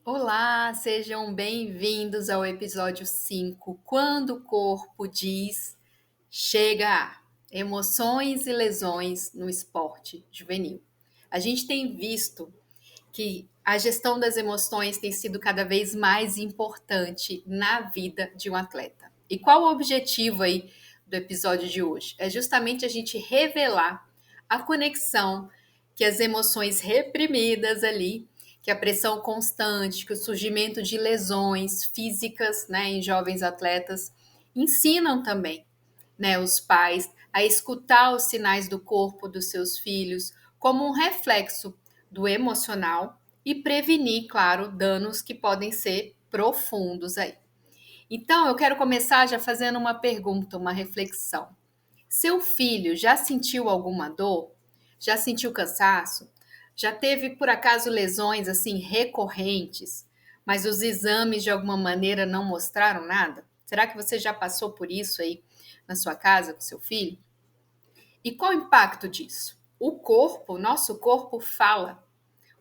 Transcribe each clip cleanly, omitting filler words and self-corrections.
Olá, sejam bem-vindos ao episódio 5. Quando o corpo diz chega, emoções e lesões no esporte juvenil. A gente tem visto que a gestão das emoções tem sido cada vez mais importante na vida de um atleta. E qual o objetivo aí do episódio de hoje? É justamente a gente revelar a conexão que as emoções reprimidas ali, que a pressão constante, que o surgimento de lesões físicas, né, em jovens atletas ensinam também, né, os pais a escutar os sinais do corpo dos seus filhos como um reflexo do emocional e prevenir, claro, danos que podem ser profundos aí. Então, eu quero começar já fazendo uma pergunta, uma reflexão. Seu filho já sentiu alguma dor? Já sentiu cansaço? Já teve, por acaso, lesões assim recorrentes, mas os exames de alguma maneira não mostraram nada? Será que você já passou por isso aí na sua casa com seu filho? E qual o impacto disso? O corpo, nosso corpo fala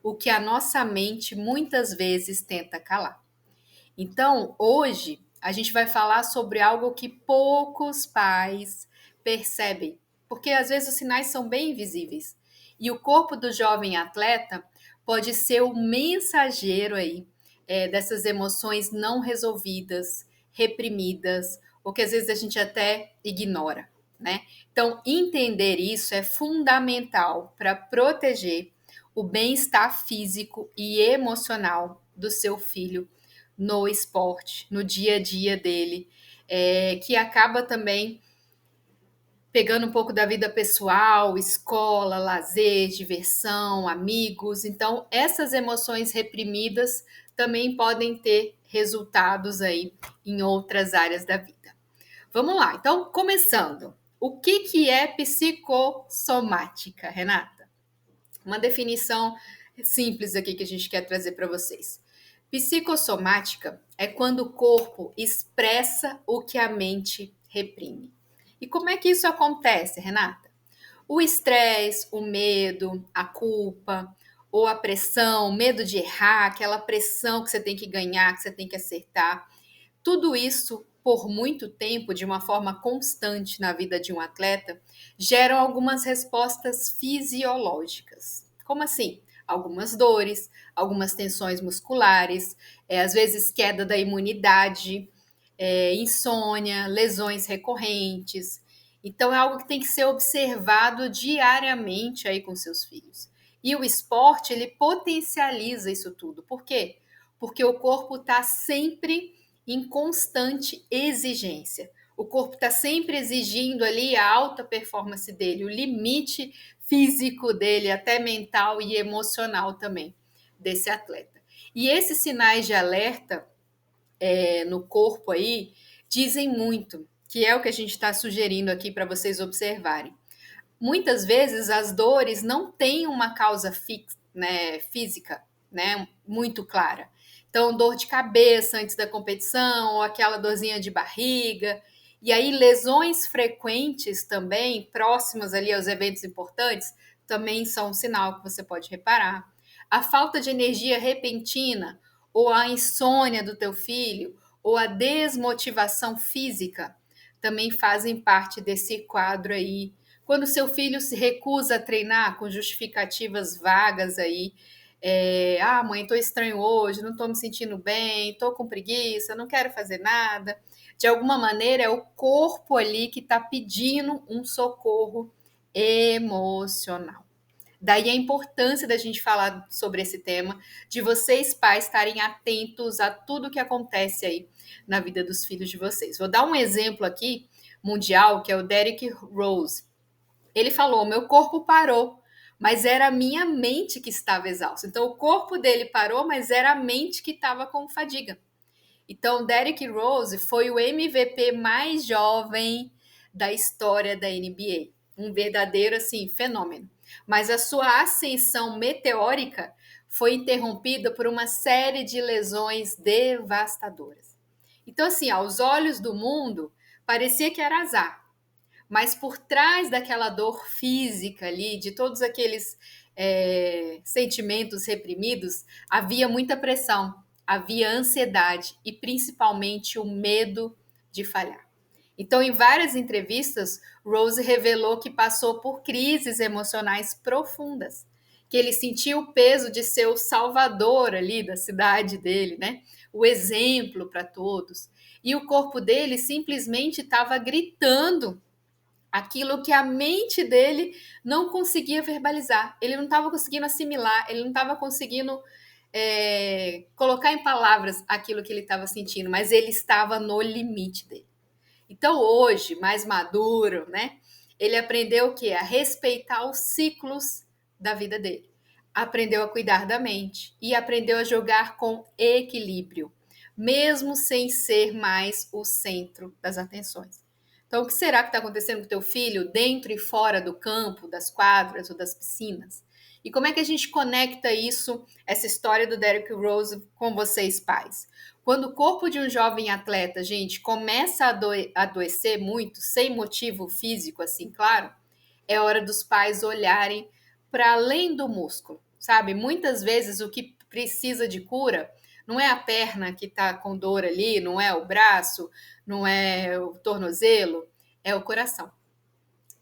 o que a nossa mente muitas vezes tenta calar. Então, hoje, a gente vai falar sobre algo que poucos pais percebem, porque às vezes os sinais são bem invisíveis. E o corpo do jovem atleta pode ser o mensageiro aí dessas emoções não resolvidas, reprimidas, ou que às vezes a gente até ignora, né? Então, entender isso é fundamental para proteger o bem-estar físico e emocional do seu filho no esporte, no dia a dia dele, que acaba também pegando um pouco da vida pessoal, escola, lazer, diversão, amigos. Então, essas emoções reprimidas também podem ter resultados aí em outras áreas da vida. Vamos lá, então, começando. O que é psicossomática, Renata? Uma definição simples aqui que a gente quer trazer para vocês. Psicossomática é quando o corpo expressa o que a mente reprime. E como é que isso acontece, Renata? O estresse, o medo, a culpa ou a pressão, medo de errar, aquela pressão que você tem que ganhar, que você tem que acertar, tudo isso por muito tempo, de uma forma constante na vida de um atleta, geram algumas respostas fisiológicas. Como assim? Algumas dores, algumas tensões musculares, às vezes queda da imunidade, insônia, lesões recorrentes. Então é algo que tem que ser observado diariamente aí com seus filhos. E o esporte, ele potencializa isso tudo. Por quê? Porque o corpo está sempre em constante exigência. O corpo está sempre exigindo ali a alta performance dele, o limite físico dele, até mental e emocional também, desse atleta. E esses sinais de alerta no corpo aí dizem muito, que é o que a gente está sugerindo aqui para vocês observarem. Muitas vezes as dores não têm uma causa física, né, muito clara. Então, dor de cabeça antes da competição, ou aquela dorzinha de barriga. E aí, lesões frequentes também, próximas ali aos eventos importantes, também são um sinal que você pode reparar. A falta de energia repentina, ou a insônia do teu filho, ou a desmotivação física, também fazem parte desse quadro aí. Quando seu filho se recusa a treinar com justificativas vagas aí, mãe, estou estranho hoje, não estou me sentindo bem, estou com preguiça, não quero fazer nada. De alguma maneira, é o corpo ali que está pedindo um socorro emocional. Daí a importância da gente falar sobre esse tema, de vocês pais estarem atentos a tudo que acontece aí na vida dos filhos de vocês. Vou dar um exemplo aqui mundial, que é o Derrick Rose. Ele falou: meu corpo parou, mas era a minha mente que estava exausta. Então, o corpo dele parou, mas era a mente que estava com fadiga. Então, Derrick Rose foi o MVP mais jovem da história da NBA. Um verdadeiro, assim, fenômeno. Mas a sua ascensão meteórica foi interrompida por uma série de lesões devastadoras. Então, assim, aos olhos do mundo, parecia que era azar, mas por trás daquela dor física ali, de todos aqueles sentimentos reprimidos, havia muita pressão, havia ansiedade e principalmente o medo de falhar. Então, em várias entrevistas, Rose revelou que passou por crises emocionais profundas, que ele sentia o peso de ser o salvador ali da cidade dele, né? O exemplo para todos. E o corpo dele simplesmente estava gritando aquilo que a mente dele não conseguia verbalizar. Ele não estava conseguindo assimilar, ele não estava conseguindo colocar em palavras aquilo que ele estava sentindo, mas ele estava no limite dele. Então, hoje, mais maduro, né? Ele aprendeu o quê? A respeitar os ciclos da vida dele. Aprendeu a cuidar da mente e aprendeu a jogar com equilíbrio, mesmo sem ser mais o centro das atenções. Então, o que será que está acontecendo com o teu filho dentro e fora do campo, das quadras ou das piscinas? E como é que a gente conecta isso, essa história do Derrick Rose, com vocês, pais? Quando o corpo de um jovem atleta, gente, começa a adoecer muito, sem motivo físico, assim, claro, é hora dos pais olharem para além do músculo, sabe? Muitas vezes o que precisa de cura não é a perna que está com dor ali, não é o braço, não é o tornozelo, é o coração.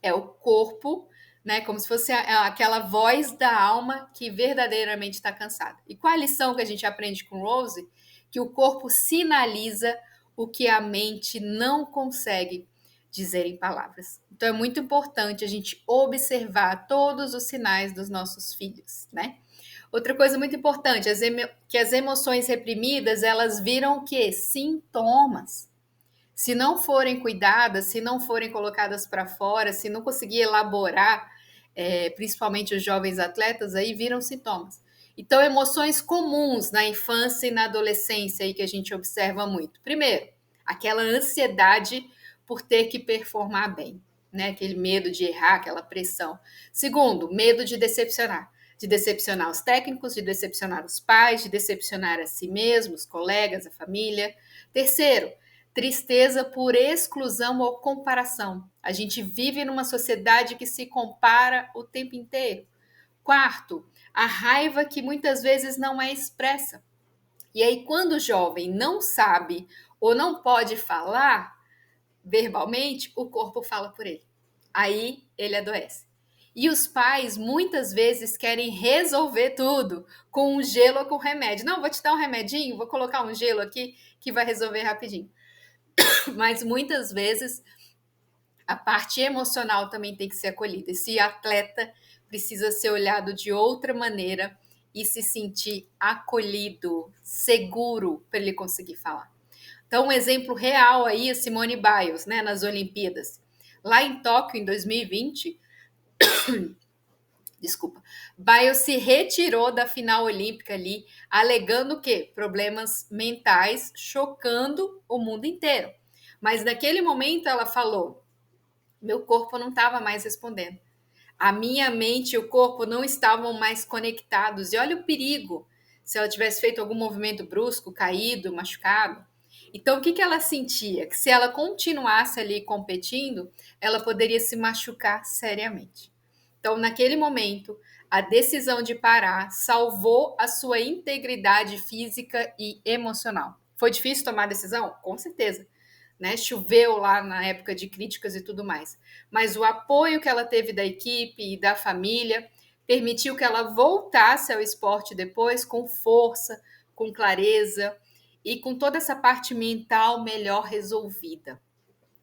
É o corpo, né? Como se fosse aquela voz da alma que verdadeiramente está cansada. E qual a lição que a gente aprende com Rose? Que o corpo sinaliza o que a mente não consegue dizer em palavras. Então é muito importante a gente observar todos os sinais dos nossos filhos, né? Outra coisa muito importante, que as emoções reprimidas, elas viram o quê? Sintomas. Se não forem cuidadas, se não forem colocadas para fora, se não conseguir elaborar, principalmente os jovens atletas, aí viram sintomas. Então, emoções comuns na infância e na adolescência aí que a gente observa muito. Primeiro, aquela ansiedade por ter que performar bem, né? Aquele medo de errar, aquela pressão. Segundo, medo de decepcionar os técnicos, de decepcionar os pais, de decepcionar a si mesmo, os colegas, a família. Terceiro, tristeza por exclusão ou comparação. A gente vive numa sociedade que se compara o tempo inteiro. Quarto, a raiva que muitas vezes não é expressa. E aí, quando o jovem não sabe ou não pode falar verbalmente, o corpo fala por ele. Aí ele adoece. E os pais muitas vezes querem resolver tudo com um gelo ou com remédio. Não, vou te dar um remedinho, vou colocar um gelo aqui que vai resolver rapidinho. Mas muitas vezes a parte emocional também tem que ser acolhida. Esse atleta precisa ser olhado de outra maneira e se sentir acolhido, seguro para ele conseguir falar. Então, um exemplo real aí é Simone Biles, né, nas Olimpíadas. Lá em Tóquio, em 2020, desculpa, Biles se retirou da final olímpica ali, alegando o quê? Problemas mentais, chocando o mundo inteiro. Mas naquele momento ela falou: meu corpo não estava mais respondendo. A minha mente e o corpo não estavam mais conectados. E olha o perigo se ela tivesse feito algum movimento brusco, caído, machucado. Então, o que ela sentia? Que se ela continuasse ali competindo, ela poderia se machucar seriamente. Então, naquele momento, a decisão de parar salvou a sua integridade física e emocional. Foi difícil tomar a decisão? Com certeza. Né? Choveu lá na época de críticas e tudo mais. Mas o apoio que ela teve da equipe e da família permitiu que ela voltasse ao esporte depois com força, com clareza e com toda essa parte mental melhor resolvida.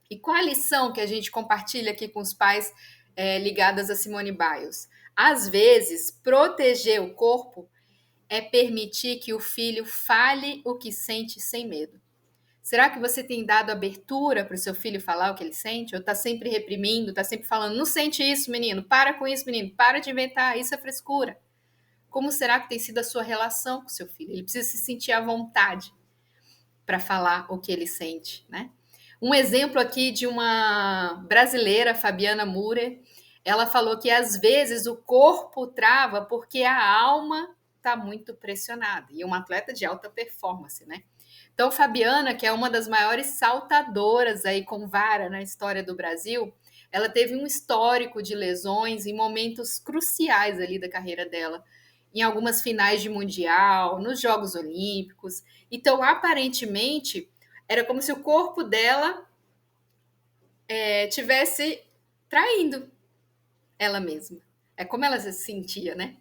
E qual a lição que a gente compartilha aqui com os pais ligadas a Simone Biles? Às vezes, proteger o corpo é permitir que o filho fale o que sente sem medo. Será que você tem dado abertura para o seu filho falar o que ele sente? Ou está sempre reprimindo, está sempre falando, não sente isso, menino, para com isso, menino, para de inventar, isso é frescura. Como será que tem sido a sua relação com o seu filho? Ele precisa se sentir à vontade para falar o que ele sente, né? Um exemplo aqui de uma brasileira, Fabiana Murer, ela falou que às vezes o corpo trava porque a alma está muito pressionada. E uma atleta de alta performance, né? Então, Fabiana, que é uma das maiores saltadoras aí com vara na história do Brasil, ela teve um histórico de lesões em momentos cruciais ali da carreira dela. em algumas finais de mundial, nos Jogos Olímpicos. Então, aparentemente, era como se o corpo dela tivesse traindo ela mesma. É como ela se sentia, né?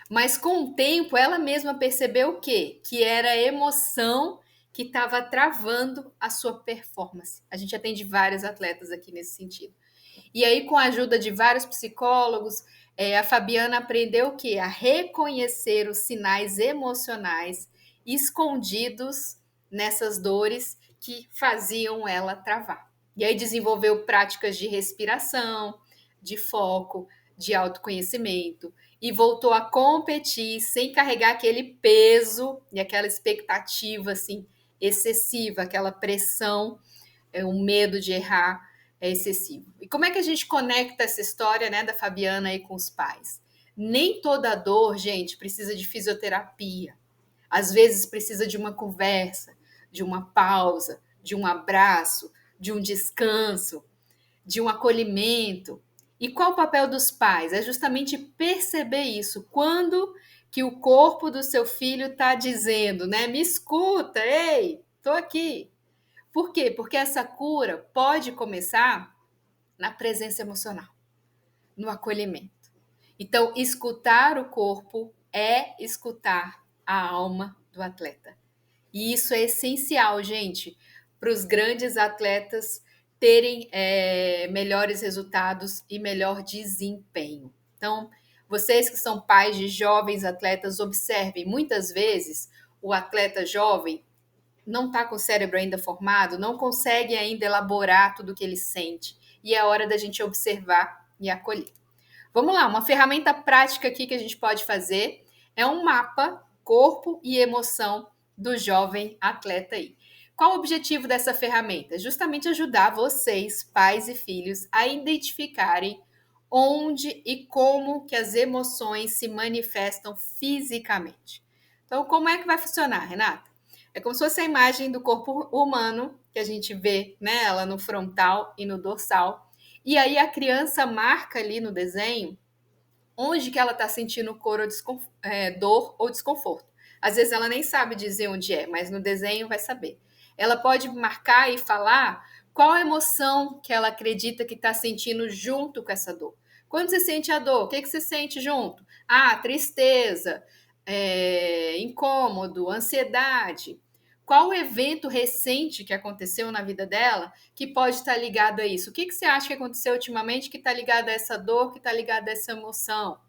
Mas com o tempo, ela mesma percebeu o quê? Que era a emoção que estava travando a sua performance. A gente atende vários atletas aqui nesse sentido. E aí, com a ajuda de vários psicólogos, a Fabiana aprendeu o quê? A reconhecer os sinais emocionais escondidos nessas dores que faziam ela travar. E aí desenvolveu práticas de respiração, de foco, de autoconhecimento e voltou a competir sem carregar aquele peso e aquela expectativa assim excessiva, aquela pressão, o medo de errar é excessivo. E como é que a gente conecta essa história, né, da Fabiana aí com os pais? Nem toda dor, gente, precisa de fisioterapia. Às vezes precisa de uma conversa, de uma pausa, de um abraço, de um descanso, de um acolhimento. E qual o papel dos pais? É justamente perceber isso. Quando que o corpo do seu filho está dizendo, né? Me escuta, ei, tô aqui. Por quê? Porque essa cura pode começar na presença emocional, no acolhimento. Então, escutar o corpo é escutar a alma do atleta. E isso é essencial, gente, para os grandes atletas terem melhores resultados e melhor desempenho. Então, vocês que são pais de jovens atletas, observem, muitas vezes o atleta jovem não está com o cérebro ainda formado, não consegue ainda elaborar tudo o que ele sente. E é hora da gente observar e acolher. Vamos lá, uma ferramenta prática aqui que a gente pode fazer é um mapa corpo e emoção do jovem atleta aí. Qual o objetivo dessa ferramenta? Justamente ajudar vocês, pais e filhos, a identificarem onde e como que as emoções se manifestam fisicamente. Então, como é que vai funcionar, Renata? É como se fosse a imagem do corpo humano que a gente vê, né, ela no frontal e no dorsal. E aí a criança marca ali no desenho onde que ela está sentindo dor ou desconforto. Às vezes ela nem sabe dizer onde é, mas no desenho vai saber. Ela pode marcar e falar qual a emoção que ela acredita que está sentindo junto com essa dor. Quando você sente a dor, o que você sente junto? Ah, tristeza, incômodo, ansiedade. Qual o evento recente que aconteceu na vida dela que pode estar ligado a isso? O que você acha que aconteceu ultimamente que está ligado a essa dor, que está ligado a essa emoção?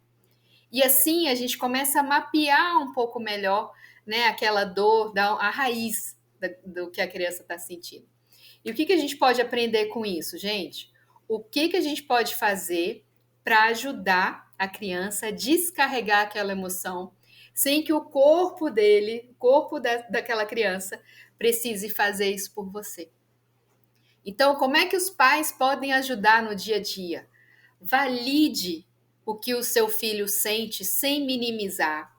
E assim a gente começa a mapear um pouco melhor, né, aquela dor, a raiz do que a criança está sentindo. E o que a gente pode aprender com isso, gente? O que a gente pode fazer para ajudar a criança a descarregar aquela emoção sem que o corpo dele, o corpo daquela criança, precise fazer isso por você. Então, como é que os pais podem ajudar no dia a dia? Valide o que o seu filho sente sem minimizar.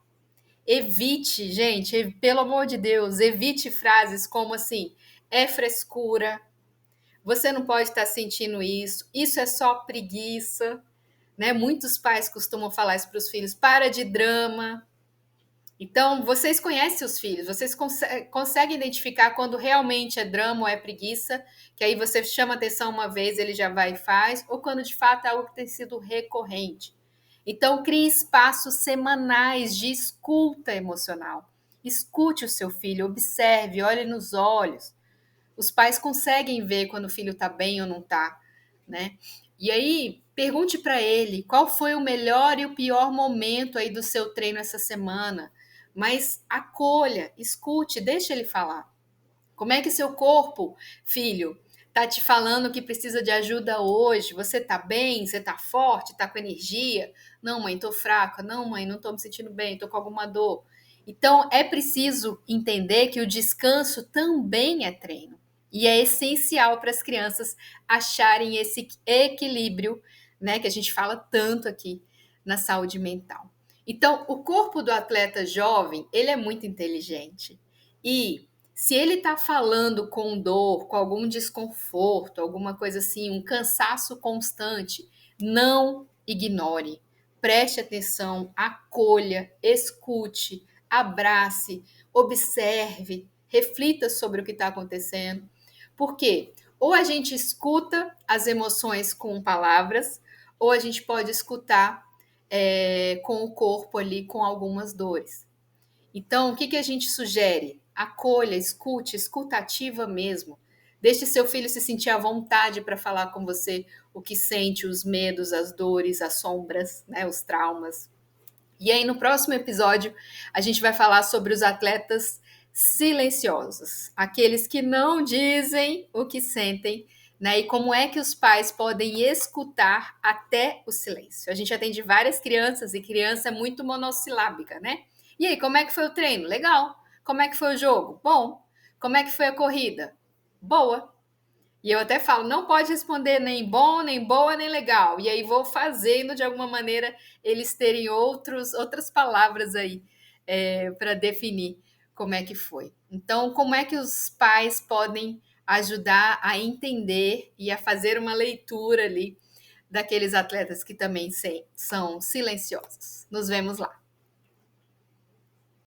Evite, gente, pelo amor de Deus, evite frases como assim: é frescura, você não pode estar sentindo isso é só preguiça, né? Muitos pais costumam falar isso para os filhos: para de drama. Então, vocês conhecem os filhos, vocês conseguem identificar quando realmente é drama ou é preguiça, que aí você chama atenção uma vez, ele já vai e faz, ou quando de fato é algo que tem sido recorrente. Então, crie espaços semanais de escuta emocional. Escute o seu filho, observe, olhe nos olhos. Os pais conseguem ver quando o filho está bem ou não está, né? E aí, pergunte para ele qual foi o melhor e o pior momento aí do seu treino essa semana. Mas acolha, escute, deixe ele falar. Como é que seu corpo, filho, tá te falando que precisa de ajuda hoje? Você tá bem? Você tá forte? Tá com energia? Não, mãe, tô fraca. Não, mãe, não tô me sentindo bem, tô com alguma dor. Então, é preciso entender que o descanso também é treino. E é essencial para as crianças acharem esse equilíbrio, né, que a gente fala tanto aqui na saúde mental. Então, o corpo do atleta jovem, ele é muito inteligente. E se ele está falando com dor, com algum desconforto, alguma coisa assim, um cansaço constante, não ignore. preste atenção, acolha, escute, abrace, observe, reflita sobre o que está acontecendo. Por quê? Ou a gente escuta as emoções com palavras, ou a gente pode escutar com o corpo ali, com algumas dores. Então, o que a gente sugere? Acolha, escute, escuta ativa mesmo. Deixe seu filho se sentir à vontade para falar com você o que sente, os medos, as dores, as sombras, né, os traumas. E aí, no próximo episódio, a gente vai falar sobre os atletas silenciosos, aqueles que não dizem o que sentem, né? E como é que os pais podem escutar até o silêncio. A gente atende várias crianças e criança é muito monossilábica, né? E aí, como é que foi o treino? Legal. Como é que foi o jogo? Bom. Como é que foi a corrida? Boa. E eu até falo, não pode responder nem bom, nem boa, nem legal. E aí vou fazendo de alguma maneira eles terem outras palavras aí para definir como é que foi. Então, como é que os pais podem ajudar a entender e a fazer uma leitura ali daqueles atletas que também são silenciosos? Nos vemos lá.